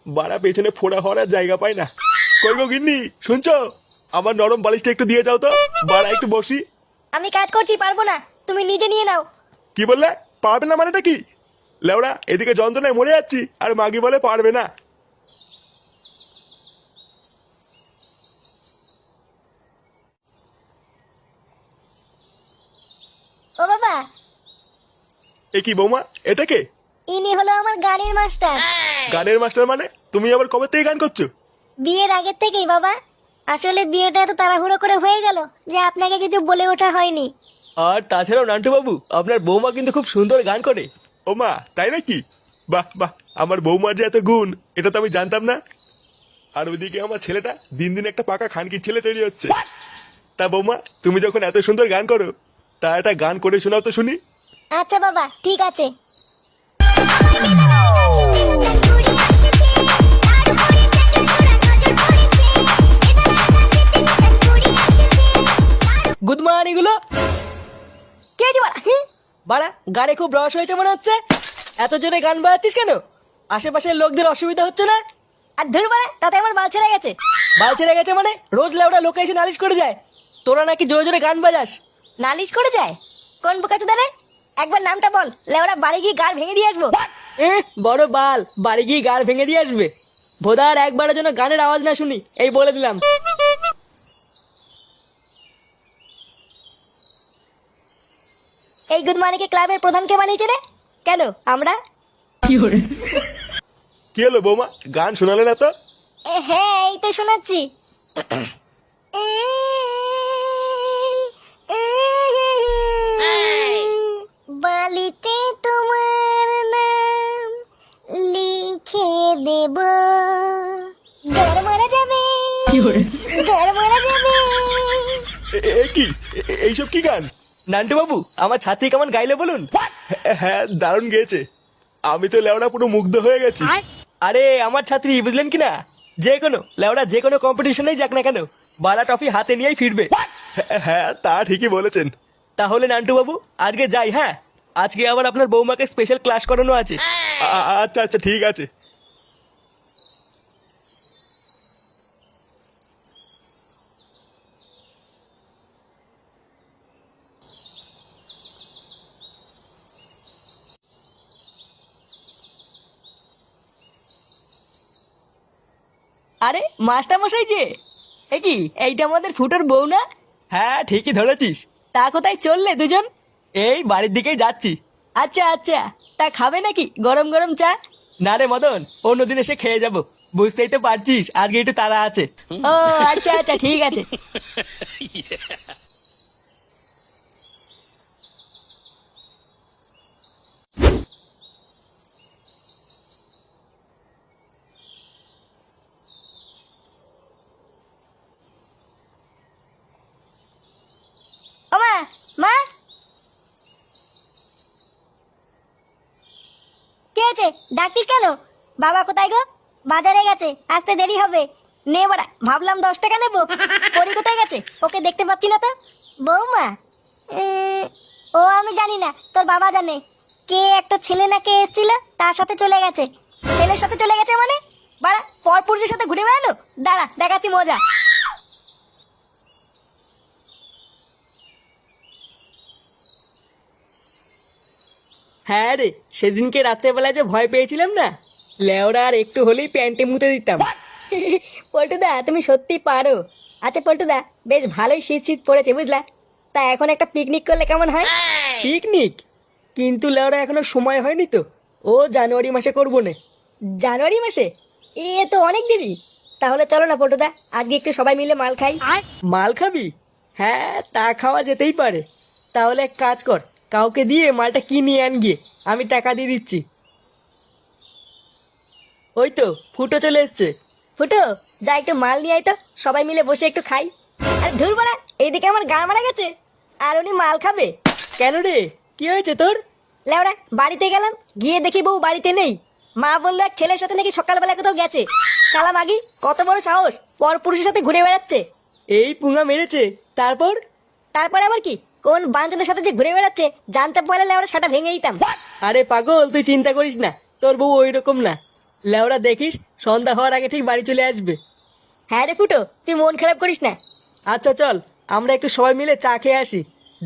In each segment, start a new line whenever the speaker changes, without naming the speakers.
বাড়া পেছনে ফোড়া হওয়ার আর জায়গা পায় না। কই গো গিন্নি, শুনছো? আমার নরম বালিশটা একটু দিয়ে যাও তো, বাড়া একটু বসি।
আমি কাজ করছি, পারবো না, তুমি নিজে নিয়ে নাও।
কি বললে? পারবে না মানেটা কি? লেওড়া, এদিকে যন্ত্রণায় মরে যাচ্ছি আর মাগি বলে পারবে না।
ও বাবা,
এ কি বৌমা, এটা কে?
ইনি হলো আমার গানের মাস্টার।
গানের মাস্টার মানে? তুমি আবার কবে থেকে গান করছো?
বিয়ের আগের থেকেই বাবা। আসলে বিয়েটা এত তাড়াহুড়ো করে হয়ে গেল যে আপনাকে কিছু বলে ওঠা হয়নি।
আর তাছাড়াও নান্টু বাবু, আপনার বৌমা কিন্তু খুব সুন্দর গান করে।
ও মা, তাই নাকি? বাহ বাহ, আমার বৌমার যে এত গুণ, এটা তো আমি জানতাম না। আর ওইদিকে আমার ছেলেটা দিন দিন একটা পাকা খানকির ছেলে তৈরি হচ্ছে। তা বৌমা, তুমি যখন এত সুন্দর গান করো, তা একটা গান করে শোনাও তো শুনি।
আচ্ছা বাবা, ঠিক আছে।
গুড মর্নিং গুলো।
কে আছে বাড়া? হি?
বাড়া, গানে খুব রস হয়েছে মনে হচ্ছে। এত জোরে গান বাজাচ্ছিস কেন? আশেপাশের লোকদের অসুবিধা হচ্ছে না?
আর ধর বাড়া, তাতে আমার বাল ছেড়ে গেছে।
বাল ছেড়ে গেছে মানে? রোজ লেওড়া লোকে এসে নালিশ করে যায় তোরা নাকি জোরে জোরে গান বাজাস।
নালিশ করে যায়? কোন বোকাচোদা দাঁড়ে? একবার নামটা বল, লেওড়া বাড়ি গিয়ে গাড় ভেঙে দিয়ে আসবো।
বড় বাল, বাড়ি গিয়ে গান ভেঙে দিয়ে আসবে। ভোদার একবারের জন্য গানের আওয়াজ না শুনি, এই বলে দিলাম।
এই গুদমানিকে ক্লাবের প্রধান কে বানিয়েছে রে? কেন আমরা?
কি হলো বৌমা, গান শোনালে না তো?
হ্যাঁ, এই তো শোনাচ্ছি। বালিতে তোমার নাম লিখে দেব, ঘর মারা যাবে, ঘর মারা যাবে।
এ কি? এইসব কি গান?
নান্টু বাবু, আমার ছাত্রী কেমন গাইলে বলুন।
হ্যাঁ, দারুণ গেয়েছে। আমি তো লেওড়া পুরো মুগ্ধ হয়ে গেছি।
আরে আমার ছাত্রী, বুঝলেন কি না? যে কোনো লেওড়া যে কোনো কম্পিটিশনেই যাক না কেন, বালা ট্রফি হাতে নিয়েই ফিরবে।
হ্যাঁ, তা ঠিকই বলেছেন।
তাহলে নান্টু বাবু, আজকে যাই। হ্যাঁ, আজকে আবার আপনার বৌমাকে স্পেশাল ক্লাস করানো আছে।
আচ্ছা আচ্ছা, ঠিক আছে।
আরে মাস্টার মশাই যে, এ কি, এইটা আমাদের ফুটোর বউ না? হ্যাঁ, ঠিকই ধরেছিস। তা কোথায় চললে দুজন? এই বাড়ির দিকেই যাচ্ছি। আচ্ছা আচ্ছা, তা খাবে নাকি গরম গরম চা? না রে মদন, অন্যদিন এসে খেয়ে যাব। বুঝতেই তো পারছিস আজকে একটু তাড়া আছে।
ও আচ্ছা আচ্ছা, ঠিক আছে। ও মা, মা, কে আছে? ডাকতিস কেন? বাবা কোথায় গো? বাজারে গেছে, আসতে দেরি হবে। নে বাড়া, ভাবলাম 10 টাকা নেবো। পরি কোথায় গেছে? ওকে দেখতে পাচ্ছি না তো। বৌমা? ও আমি জানি না, তোর বাবা জানে। কে একটা ছেলে না কে এসেছিল, তার সাথে চলে গেছে। ছেলের সাথে চলে গেছে মানে? বাড়া, পরপুরুষের সাথে ঘুরে বেড়ানো? দাঁড়া, দেখাচ্ছি মজা।
হ্যাঁ রে, সেদিনকে রাত্রেবেলা যে ভয় পেয়েছিলাম না, লেওরা আর একটু হলেই প্যান্টে মুতে দিতাম।
পল্টুদা, তুমি সত্যি পারো। আচ্ছা পল্টুদা, বেশ ভালোই শীত শীত পড়েছে বুঝলা। তা এখন একটা পিকনিক করলে কেমন হয়?
পিকনিক? কিন্তু লেওরা এখনো সময় হয়নি তো। ও জানুয়ারি মাসে করবো না।
জানুয়ারি মাসে? এ তো অনেক দেরি। তাহলে চলো না পল্টুদা, আজকে একটু সবাই মিলে মাল খাই।
মাল খাবি? হ্যাঁ, তা খাওয়া যেতেই পারে। তাহলে এক কাজ কর, কাউকে দিয়ে মালটা কিনে আন গিয়ে, আমি টাকা দিয়ে দিচ্ছি। ওই তো ফুটো চলে এসছে।
ফুটো, যা একটু মাল নিয়ে আয় তো, সবাই মিলে বসে একটু খাই। আর ধুর বাড়া, এইদিকে আমার গা মারা গেছে, আর উনি মাল খাবে।
কেন রে, কি হয়েছে তোর?
লেওড়া, বাড়িতে গেলাম, গিয়ে দেখি বউ বাড়িতে নেই। মা বললো এক ছেলের সাথে নাকি সকালবেলা কোথাও গেছে। শালা মাগি, কত বড় সাহস, পরপুরুষের সাথে ঘুরে বেড়াচ্ছে।
এই পুঙা মেরেছে, তারপর?
তারপরে আবার কি, কোন বাঞ্চদের সাথে যে ঘুরে বেড়াচ্ছে জানতে পারলে লেওড়া সেটা ভেঙে দিতাম।
আরে পাগল, তুই চিন্তা করিস না, তোর বউ ওই রকম না। লেওরা দেখিস সন্ধ্যা হওয়ার আগে ঠিক বাড়ি চলে আসবে।
হ্যাঁ রে ফুটো, তুই মন খারাপ করিস না।
আচ্ছা চল আমরা একটু সবাই মিলে চা খেয়ে আসি,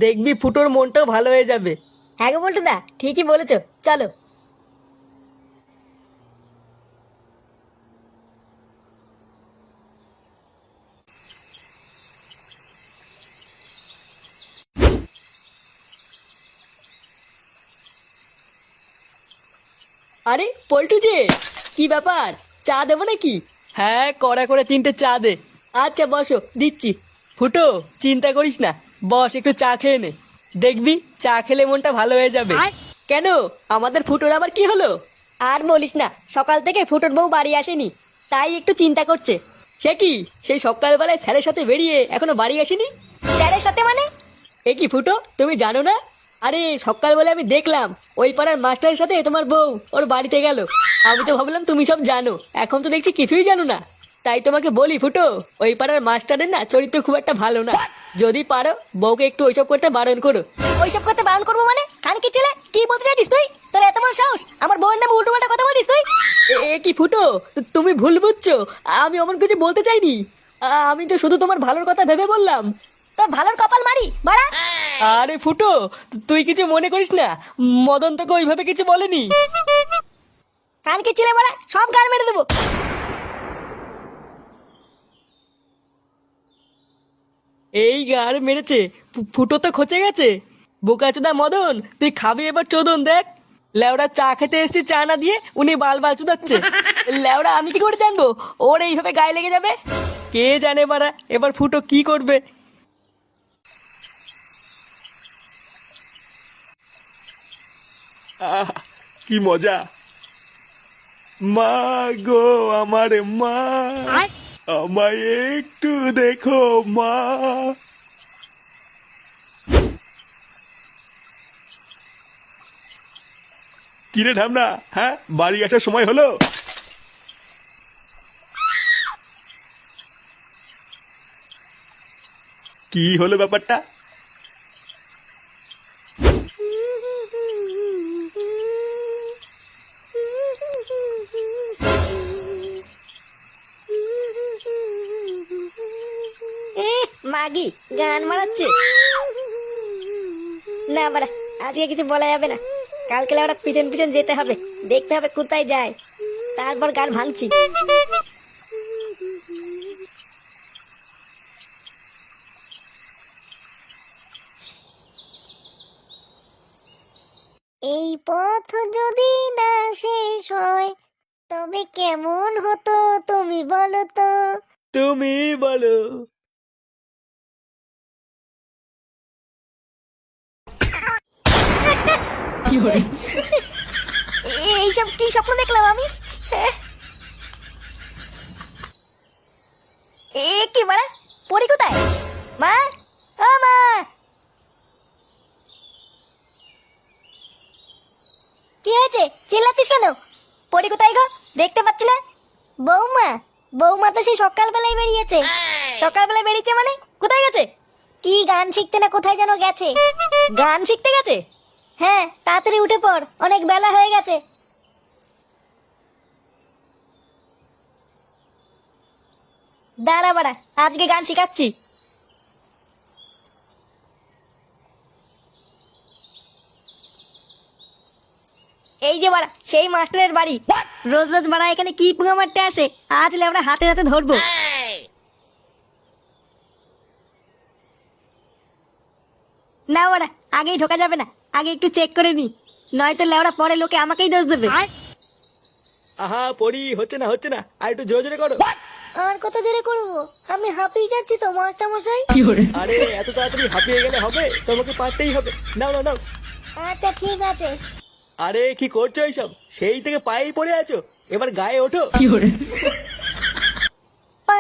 দেখবি ফুটোর মনটাও ভালো হয়ে যাবে।
হ্যাঁ গো বলটু দা, ঠিকই বলেছো, চলো।
আরে পল্টু যে, কি ব্যাপার, চা দেবো নাকি? হ্যাঁ কড়া করে 3টে চা দে। আচ্ছা বসো, দিচ্ছি। ফুটো চিন্তা করিস না, বস একটু চা খেয়ে নে, দেখবি চা খেলে মনটা ভালো হয়ে যাবে। কেন, আমাদের ফুটোর আবার কি হলো?
আর বলিস না, সকাল থেকে ফুটোর বউ বাড়ি আসেনি, তাই একটু চিন্তা করছে।
সে কি, সেই সকালবেলায় স্যারের সাথে বেরিয়ে এখনো বাড়ি আসেনি?
স্যারের সাথে মানে?
এ কি ফুটো, তুমি জানো না? আরে সকালবেলা আমি দেখলাম ওই পাড়ার মাস্টারের সাথে তোমার বউ ওর বাড়িতে গেল। আমি তো ভাবলাম তুমি সব জানো, এখন তো দেখছি কিছুই জানো না। তাই তোমাকে বলি ফুটো, ওই পাড়ার মাস্টারের না চরিত্র খুব একটা ভালো না। যদি পারো বউকে একটু ওইসব করতে বারণ করো।
ওইসব করতে বারণ করবো মানে? খানকি ছেলে, কি বলতে চাইছিস তুই? তোর এত বড় সাহস, আমার বউয়ের নামে উল্টো পাল্টা কথা বলিস তুই?
এ কি ফুটো, তুমি ভুল বুঝছো, আমি অমন কিছু বলতে চাইনি। আমি তো শুধু তোমার ভালোর কথা ভেবে বললাম।
তোর ভালোর কপাল মারি বাড়া।
আরে ফুটো, তুই কিছু মনে করিস না, মদন তোকে ওইভাবে কিছু বলেনি।
খানকি ছেলে বাড়া, সব গান মেরে দেবো।
এই গার মেরেছে, ফুটো তো খচে গেছে। বোকাচোদা মদন, তুই খাবি এবার চোদন দেখ। লেওড়া চা খেতে এসেছি, চা না দিয়ে উনি বাল চুদাচ্ছে। লেওড়া আমি কি করে জানবো ওর এইভাবে গায়ে লেগে যাবে? কে জানে বাড়া এবার ফুটো কি করবে।
আহ, কি মজা। মা গো আমার মা, আমায় একটু দেখো মা। কিরে ঢামনা, হ্যাঁ বাড়ি আসার সময় হলো? কি হলো ব্যাপারটা?
মাগি গান মারাচ্ছে না বাড়া, আজকে কিছু বলা যাবে না। কালকে ওরা পিছন পিছন যেতে হবে, দেখতে হবে কোথায় যায়, তারপর গান ভাঙছি। এই পথ যদি না শেষ হয় তবে কেমন হতো তুমি বলো তো?
তুমি বলো।
এইসব কি স্বপ্ন দেখলাম আমি? এ কি বাড়া, পরি কোথায়? মা, ও মা, কি হয়েছে, চিল্লাচ্ছিস কেন? পরি কোথায় গো, দেখতে পাচ্ছি না। বৌমা, বৌমা তো সেই সকালবেলায় বেরিয়েছে। সকালবেলায় বেরিয়েছে মানে কোথায় গেছে? কি গান শিখতে না কোথায় যেন গেছে। গান শিখতে গেছে? হ্যাঁ, তাড়াতাড়ি উঠে পড়, অনেক বেলা হয়ে গেছে। দাঁড়া বাড়া, আজকে গান শিখাচ্ছি। এই যে বাড়া সেই মাস্টারের বাড়ি। রোজ রোজ বাড়া এখানে কি পুঙ্গা মারতে আসে, আজ আমরা হাতে হাতে ধরবো। না বাড়া, আগেই ঢোকা যাবে না, আগে একটু চেক করে নি, নয়তো লেওড়া পরে লোকে আমাকেই দোষ দেবে।
আহা পড়ি, হচ্ছে না হচ্ছে না, আর একটু জোরে জোরে করো।
আর কত জোরে করবো, আমি হাঁপিয়ে যাচ্ছি তো মাস্টার মশাই।
আরে এত তাড়াতাড়ি হাঁপিয়ে গেলে হবে, তোমাকে পারতেই হবে। নাও নাও নাও।
আচ্ছা ঠিক আছে।
আরে কি করছো এইসব, সেই থেকে পায়েই পড়ে আছো, এবার গায়ে ওঠো।
পা,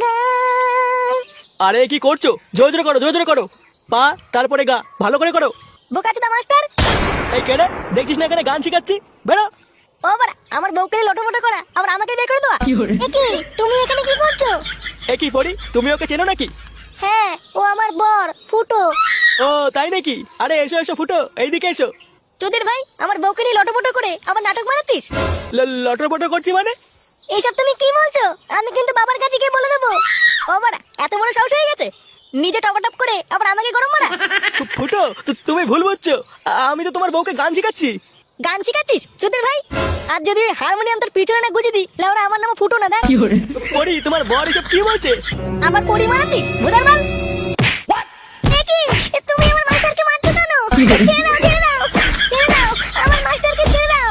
গা।
আরে কি করছো, জোরে জোরে করো, জোরে জোরে করো। পা তারপরে গা, ভালো করে করো।
বোকাচোদা মাস্টার।
এই কেড়ে, দেখছিস না এখানে গান শিখাচ্ছি, বেরো।
ও বাড়া, আমার বউকে লটোমটো করা আবার আমাকে বের করে দেওয়া। এ কি, তুমি এখানে কি করছো?
এ কি পড়ি, তুমি ওকে চেনো নাকি?
হ্যাঁ, ও আমার বর ফুটো।
ও তাই নাকি? আরে এসো এসো ফুটো, এইদিকে এসো।
চোদের ভাই আমার বউকে নিয়ে লটোপটো করে আবার নাটক মারাচ্ছিস?
লটর পটর করছি মানে?
এইসব তুমি কি বলছো? আমি কিন্তু বাবার কাছে গিয়ে বলে দেবো। ও বাড়া, এত বড় সাহস হয়ে গেছে নিজে টপাটপ করে আবার আমাকে গরম মারা।
ফুটো, তুমি ভুল বুঝছো। আমি তো তোমার বউকে গান শেখাচ্ছি।
গান শিখাচ্ছিস চোদের ভাই? আর যদি হারমোনিয়াম তোর পিছনে না গুজে দিই, লাউরা আমার নাম ফুটো না দেখ।
পরি, তোমার বর এসব কি বলছে?
আমার পরি মারাতিস ভুদার বাল। এ কি, তুমি আমার মাস্টারকে মারছো কেন? ছেড়ে দাও, ছেড়ে দাও, ছেড়ে দাও, আমার মাস্টারকে ছেড়ে দাও।